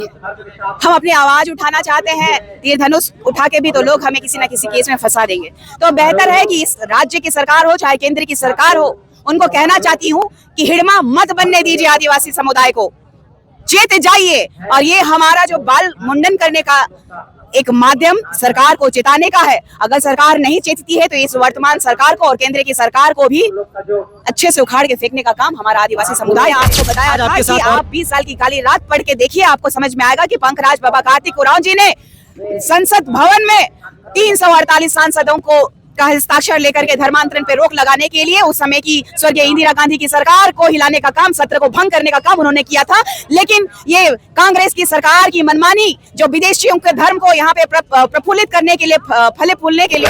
हम अपनी आवाज उठाना चाहते हैं, तीर धनुष उठा के भी तो लोग हमें किसी न किसी केस में फंसा देंगे। तो बेहतर है कि इस राज्य की सरकार हो चाहे केंद्र की सरकार हो, उनको कहना चाहती हूँ कि हिड़मा मत बनने दीजिए आदिवासी समुदाय को, चेत जाइए। और ये हमारा जो बाल मुंडन करने का एक माध्यम सरकार को चेताने का है। अगर सरकार नहीं चेतती है तो इस वर्तमान सरकार को और केंद्र की सरकार को भी अच्छे से उखाड़ के फेंकने का काम हमारा आदिवासी समुदाय। आपको बताया था कि आप 20 साल की काली रात पढ़ के देखिए, आपको समझ में आएगा कि पंकराज बाबा कार्तिक उरांव जी ने संसद भवन में 348 सांसदों को का हस्ताक्षर लेकर के धर्मांतरण पे रोक लगाने के लिए उस समय की स्वर्गीय इंदिरा गांधी की सरकार को हिलाने का काम, सत्र को भंग करने का काम उन्होंने किया था। लेकिन ये कांग्रेस की सरकार की मनमानी जो विदेशियों के धर्म को यहाँ पे प्रफुल्लित करने के लिए, फले फूलने के लिए,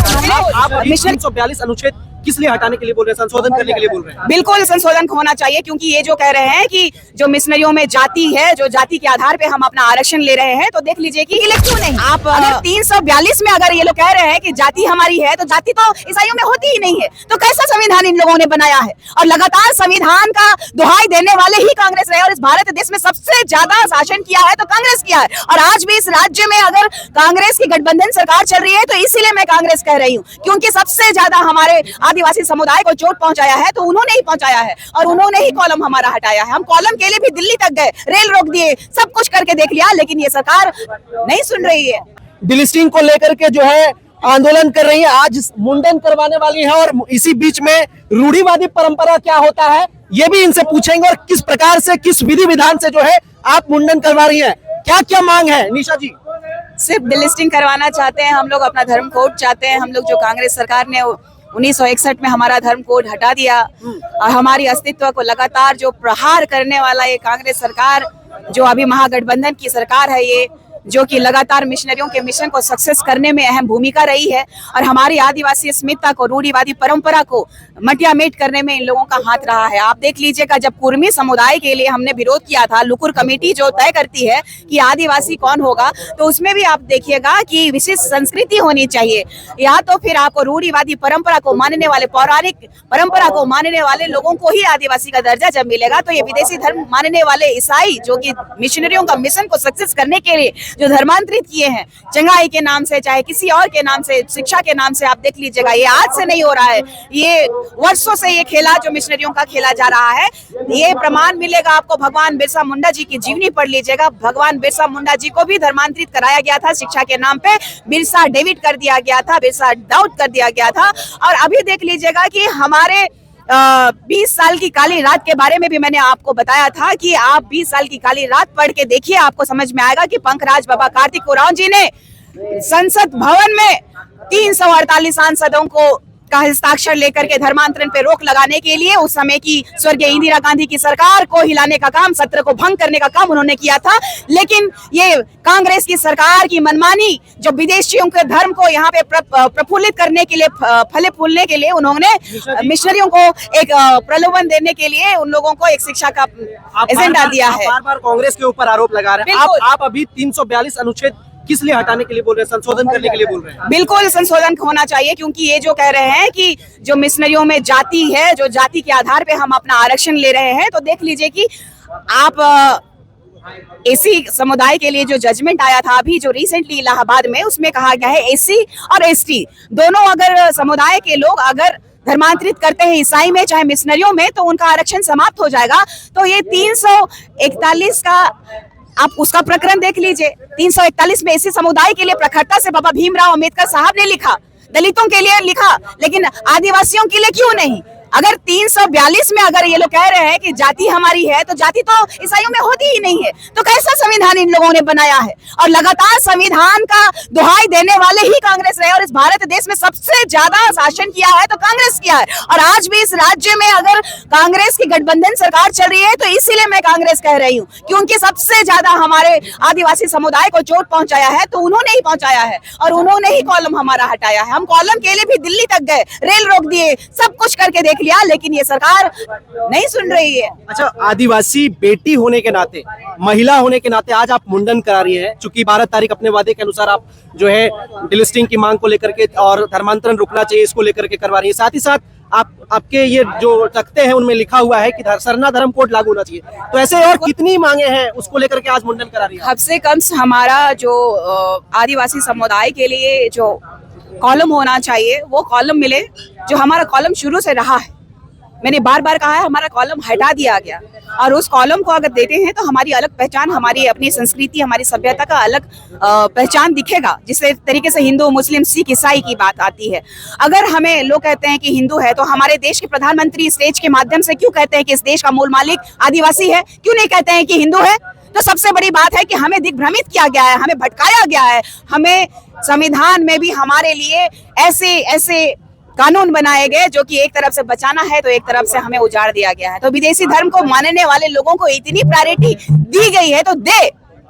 आप 342 अनुच्छेद किस लिए हटाने के लिए बोल रहे हैं, संशोधन करने के लिए बोल रहे हैं? बिल्कुल संशोधन होना चाहिए, क्योंकि ये जो कह रहे हैं कि जो मिशनरियों में जाति है, जो जाति के आधार पे हम अपना आरक्षण ले रहे हैं, तो देख लीजिए कि क्यों नहीं। आप अगर 342 में अगर ये लोग कह रहे हैं कि जाति हमारी है, तो जाति तो ईसाइयों में होती ही नहीं है, तो कैसा संविधान इन लोगों ने बनाया है? और लगातार संविधान का दुहाई देने वाले ही कांग्रेस रहे, और इस भारत देश में सबसे ज्यादा शासन किया है तो कांग्रेस किया है। और आज भी इस राज्य में अगर कांग्रेस की गठबंधन सरकार चल रही है, तो इसीलिए मैं कांग्रेस कह रही हूँ, क्योंकि सबसे ज्यादा हमारे आदिवासी समुदाय को चोट पहुंचाया है तो उन्होंने ही पहुंचाया है, और उन्होंने ही कॉलम हमारा हटाया है। हम कॉलम के लिए भी दिल्ली तक गए, रेल रोक दिए, सब कुछ करके देख लिया, लेकिन ये सरकार नहीं सुन रही है। डिलिस्टिंग को लेकर के जो है आंदोलन कर रही है, आज मुंडन करवाने वाली है, और इसी बीच में रूढ़िवादी परंपरा क्या होता है ये भी इनसे पूछेंगे, और किस प्रकार से, किस विधि विधान से जो है आप मुंडन करवा रही है, क्या क्या मांग है? निशा जी, सिर्फ डिलिस्टिंग करवाना चाहते हैं हम लोग, अपना धर्म कोड चाहते हैं हम लोग। जो कांग्रेस सरकार ने 1961 में हमारा धर्म कोड हटा दिया और हमारी अस्तित्व को लगातार जो प्रहार करने वाला ये कांग्रेस सरकार, जो अभी महागठबंधन की सरकार है, ये जो कि लगातार मिशनरियों के मिशन को सक्सेस करने में अहम भूमिका रही है, और हमारी आदिवासी अस्मिता को, रूढ़िवादी परंपरा को मटिया मेट करने में इन लोगों का हाथ रहा है। आप देख लीजिएगा, जब कुर्मी समुदाय के लिए हमने विरोध किया था, लुकुर कमेटी जो तय करती है कि आदिवासी कौन होगा, तो उसमें भी आप देखिएगा कि विशेष संस्कृति होनी चाहिए, या तो फिर आपको रूढ़िवादी परंपरा को मानने वाले, पौराणिक परंपरा को मानने वाले लोगों को ही आदिवासी का दर्जा जब मिलेगा, तो ये विदेशी धर्म मानने वाले ईसाई जो कि मिशनरियों का मिशन को सक्सेस करने के लिए जो धर्मांतरित किए हैं, चंगाई के नाम से चाहे किसी और के नाम से, शिक्षा के नाम से, आप देख लीजिएगा ये आज से नहीं हो रहा है, ये वर्षों से ये खेला जो मिशनरियों का खेला जा रहा है। ये प्रमाण मिलेगा आपको, भगवान बिरसा मुंडा जी की जीवनी पढ़ लीजिएगा। भगवान बिरसा मुंडा जी को भी धर्मांतरित कराया गया था शिक्षा के नाम पे, बिरसा डेविड कर दिया गया था, बिरसा दाऊद कर दिया गया था। और अभी देख लीजिएगा कि हमारे 20 साल की काली रात के बारे में भी मैंने आपको बताया था कि आप 20 साल की काली रात पढ़ के देखिए, आपको समझ में आएगा कि पंकराज बाबा कार्तिक उरांव जी ने संसद भवन में 348 सांसदों को का हस्ताक्षर लेकर के धर्मांतरण पे रोक लगाने के लिए उस समय की स्वर्गीय इंदिरा गांधी की सरकार को हिलाने का काम, सत्र को भंग करने का काम उन्होंने किया था। लेकिन ये कांग्रेस की सरकार की मनमानी जो विदेशियों के धर्म को यहाँ पे प्रफुल्लित करने के लिए, फले फूलने के लिए, उन्होंने मिशनरियों को एक प्रलोभन देने के लिए उन लोगों को एक शिक्षा का एजेंडा दिया है। बार बार कांग्रेस के ऊपर आरोप लगा रहे हैं, आप अभी 342 अनुच्छेद किस लिए हटाने के लिए बोल रहे हैं, संशोधन करने के लिए बोल रहे हैं? बिल्कुल संशोधन होना चाहिए, क्योंकि ये जो कह रहे हैं कि जो मिशनरियों में जाति है, जो जाति के आधार पे हम अपना आरक्षण ले रहे हैं, तो देख लीजिए कि आप एसी समुदाय के लिए जो जजमेंट आया था अभी जो रिसेंटली इलाहाबाद में, उसमें कहा गया है एसी और एसटी दोनों अगर समुदाय के लोग अगर धर्मांतरित करते हैं ईसाई में चाहे मिशनरियों में, तो उनका आरक्षण समाप्त हो जाएगा। तो ये 341 का आप उसका प्रकरण देख लीजिए। 341 में इसी समुदाय के लिए प्रखरता से बाबा भीमराव अंबेडकर साहब ने लिखा, दलितों के लिए लिखा, लेकिन आदिवासियों के लिए क्यों नहीं? अगर 342 में अगर ये लोग कह रहे हैं कि जाति हमारी है, तो जाति तो ईसाइयों में होती ही नहीं है, तो कैसा संविधान इन लोगों ने बनाया है? और लगातार संविधान का दुहाई देने वाले ही कांग्रेस रहे, और इस भारत देश में सबसे ज्यादा शासन किया है तो कांग्रेस किया है। और आज भी इस राज्य में अगर कांग्रेस की गठबंधन सरकार चल रही है, तो इसीलिए मैं कांग्रेस कह रही हूँ, क्योंकि सबसे ज्यादा हमारे आदिवासी समुदाय को चोट पहुंचाया है तो उन्होंने ही पहुंचाया है, और उन्होंने ही कॉलम हमारा हटाया है। हम कॉलम के लिए भी दिल्ली तक गए, रेल रोक दिए, सब कुछ करके देख लिया, लेकिन ये सरकार नहीं सुन रही है। अच्छा, आदिवासी बेटी होने के नाते, महिला होने के नाते आज आप मुंडन करा रही है, चूंकि 12 तारीख अपने वादे के अनुसार आप जो है डिलिस्टिंग की मांग को लेकर के और धर्मांतरण रुकना चाहिए इसको लेकर के करवा रही है, साथ ही साथ आपके ये जो तख्ते हैं उनमें लिखा हुआ है कि सरना धर्म कोड लागू होना चाहिए। तो ऐसे और कितनी मांगे हैं उसको लेकर के आज मुंडन करा रही है? कम से कम हमारा जो आदिवासी समुदाय के लिए जो कॉलम होना चाहिए वो कॉलम मिले, जो हमारा कॉलम शुरू से रहा है। मैंने बार बार कहा है, हमारा कॉलम हटा दिया गया और उस कॉलम को अगर देते हैं तो हमारी अलग पहचान, हमारी अपनी संस्कृति, हमारी सभ्यता का अलग पहचान दिखेगा। जिस तरीके से हिंदू, मुस्लिम, सिख, ईसाई की बात आती है, अगर हमें लोग कहते हैं कि हिंदू है तो हमारे देश के प्रधानमंत्री स्टेज के माध्यम से क्यों कहते हैं कि इस देश का मूल मालिक आदिवासी है? क्यों नहीं कहते हैं कि हिंदू है? तो सबसे बड़ी बात है कि हमें दिग्भ्रमित किया गया है, हमें भटकाया गया है। हमें संविधान में भी हमारे लिए ऐसे कानून बनाए गए जो कि एक तरफ से बचाना है तो एक तरफ से हमें उजाड़ दिया गया है। तो विदेशी धर्म को मानने वाले लोगों को इतनी प्रायोरिटी दी गई है तो दे।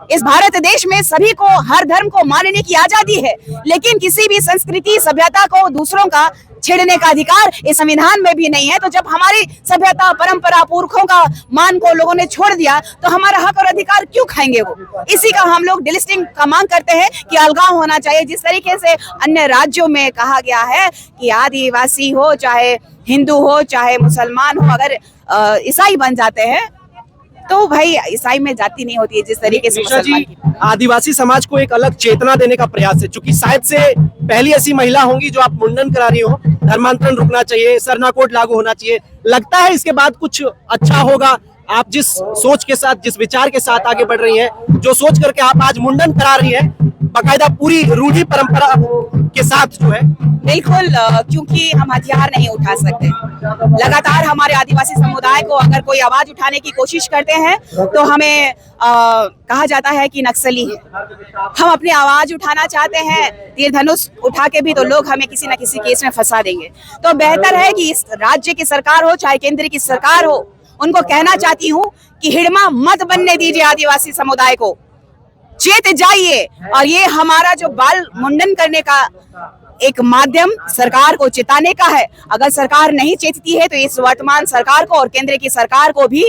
इस भारत देश में सभी को हर धर्म को मानने की आजादी है, लेकिन किसी भी संस्कृति, सभ्यता को दूसरों का छेड़ने का अधिकार इस संविधान में भी नहीं है। तो जब हमारी सभ्यता, परंपरा, पुरखों का मान को लोगों ने छोड़ दिया तो हमारा हक और अधिकार क्यों खाएंगे वो? इसी का हम लोग डिलिस्टिंग का मांग करते हैं कि अलगाव होना चाहिए। जिस तरीके से अन्य राज्यों में कहा गया है कि आदिवासी हो, चाहे हिंदू हो, चाहे मुसलमान हो, अगर ईसाई बन जाते हैं तो भाई ईसाई में जाति नहीं होती है। जिस तरीके से मुसलमान की आदिवासी समाज को एक अलग चेतना देने का प्रयास है, चूंकि शायद से पहली ऐसी महिला होंगी जो आप मुंडन करा रही हो। धर्मांतरण रुकना चाहिए, सरना कोड लागू होना चाहिए, लगता है इसके बाद कुछ अच्छा होगा? आप जिस सोच के साथ, जिस विचार के साथ आगे बढ़ रही हैं, जो सोच करके आप आज मुंडन करा रही हैं, बाकायदा पूरी रूढ़ी परंपरा के साथ जो है, बिल्कुल, क्योंकि हम हथियार नहीं उठा सकते। लगातार हमारे आदिवासी समुदाय को अगर कोई आवाज उठाने की कोशिश करते हैं तो हमें कहा जाता है कि नक्सली है। हम अपनी आवाज उठाना चाहते हैं, तीर धनुष उठा के भी तो लोग हमें किसी न किसी केस में फंसा देंगे। तो बेहतर है कि इस राज्य की सरकार हो चाहे केंद्र की सरकार हो, उनको कहना चाहती हूँ कि हिड़मा मत बनने दीजिए आदिवासी समुदाय को, चेत जाइए। और ये हमारा जो बाल मुंडन करने का एक माध्यम सरकार को चेताने का है। अगर सरकार नहीं चेतती है तो इस वर्तमान सरकार को और केंद्र की सरकार को भी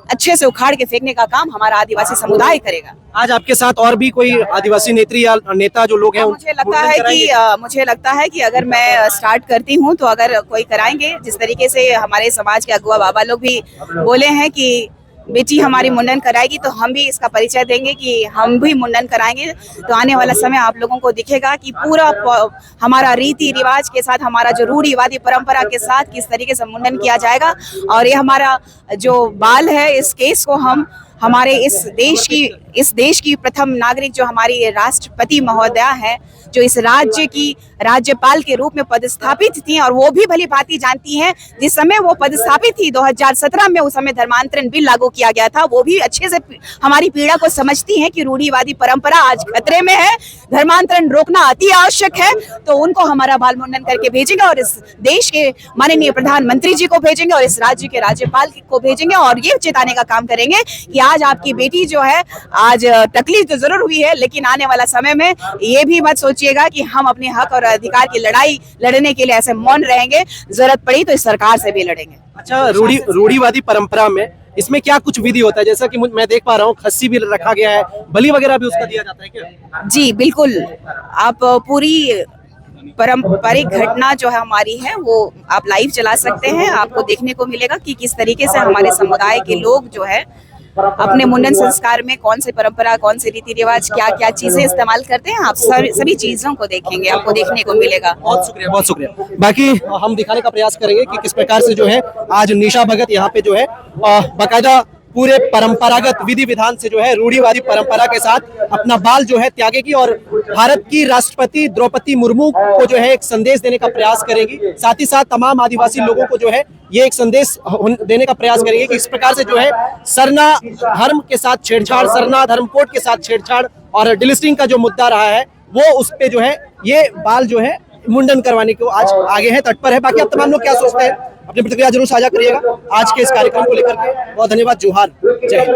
अच्छे से उखाड़ के फेंकने का काम हमारा आदिवासी समुदाय करेगा। आज आपके साथ और भी कोई आदिवासी नेत्री या नेता जो लोग हैं? मुझे लगता है कि अगर मैं स्टार्ट करती हूँ तो अगर कोई कराएंगे, जिस तरीके से हमारे समाज के अगुआ बाबा लोग भी बोले हैं कि बेटी हमारी मुंडन कराएगी, तो हम भी इसका परिचय देंगे कि हम भी मुंडन कराएंगे। तो आने वाला समय आप लोगों को दिखेगा कि पूरा हमारा रीति रिवाज के साथ, हमारा जो रूढ़िवादी परंपरा के साथ किस तरीके से मुंडन किया जाएगा। और ये हमारा जो बाल है, इस केस को हम हमारे इस देश की प्रथम नागरिक जो हमारी राष्ट्रपति महोदया है, जो इस राज्य की राज्यपाल के रूप में पदस्थापित थी, और वो भी भली भांति जानती हैं जिस समय वो पदस्थापित थी 2017 में, उस समय धर्मांतरण बिल लागू किया गया था। वो भी अच्छे से हमारी पीड़ा को समझती हैं कि रूढ़िवादी परंपरा आज खतरे में है, धर्मांतरण रोकना अति आवश्यक है। तो उनको हमारा बाल मुंडन करके भेजेंगे और इस देश के माननीय प्रधानमंत्री जी को भेजेंगे और इस राज्य के राज्यपाल को भेजेंगे और ये चेताने का काम करेंगे कि आज आपकी बेटी जो है, आज तकलीफ तो जरूर हुई है, लेकिन आने वाला समय में ये भी मत सोचिएगा कि हम अपने हक और अधिकार की लड़ाई लड़ने के लिए ऐसे मौन रहेंगे। जरूरत पड़ी तो इस सरकार से भी लड़ेंगे। अच्छा, रूढ़िवादी परंपरा में इसमें क्या कुछ विधि होता है? जैसा कि मैं देख पा रहा हूँ खस्सी भी रखा गया है, बलि वगैरह भी उसका दिया जाता है क्या? जी बिल्कुल, आप पूरी पारंपरिक घटना जो है हमारी है वो आप लाइव चला सकते हैं। आपको देखने को मिलेगा कि किस तरीके से हमारे समुदाय के लोग जो है अपने मुंडन संस्कार में कौन सी परंपरा, कौन से रीति रिवाज, क्या क्या चीजें इस्तेमाल करते हैं। आप सभी चीजों को देखेंगे, आपको देखने को मिलेगा। बहुत शुक्रिया, बहुत शुक्रिया। बाकी हम दिखाने का प्रयास करेंगे कि किस प्रकार से जो है आज निशा भगत यहाँ पे जो है बाकायदा पूरे परंपरागत विधि विधान से जो है रूढ़िवादी परंपरा के साथ अपना बाल जो है त्यागेगी और भारत की राष्ट्रपति द्रौपदी मुर्मू को जो है एक संदेश देने का प्रयास करेगी। साथ ही साथ तमाम आदिवासी लोगों को जो है ये एक संदेश देने का प्रयास करेगी कि इस प्रकार से जो है सरना धर्म के साथ छेड़छाड़, सरना धर्म कोड के साथ छेड़छाड़ और डिलिस्टिंग का जो मुद्दा रहा है वो उस पे जो है ये बाल जो है मुंडन करवाने को आज आगे है, तत्पर है। बाकी आप तमाम लोग क्या सोचते हैं, अपनी प्रतिक्रिया जरूर साझा करिएगा। आज के इस कार्यक्रम को लेकर के बहुत धन्यवाद। जोहार, जय हिंद।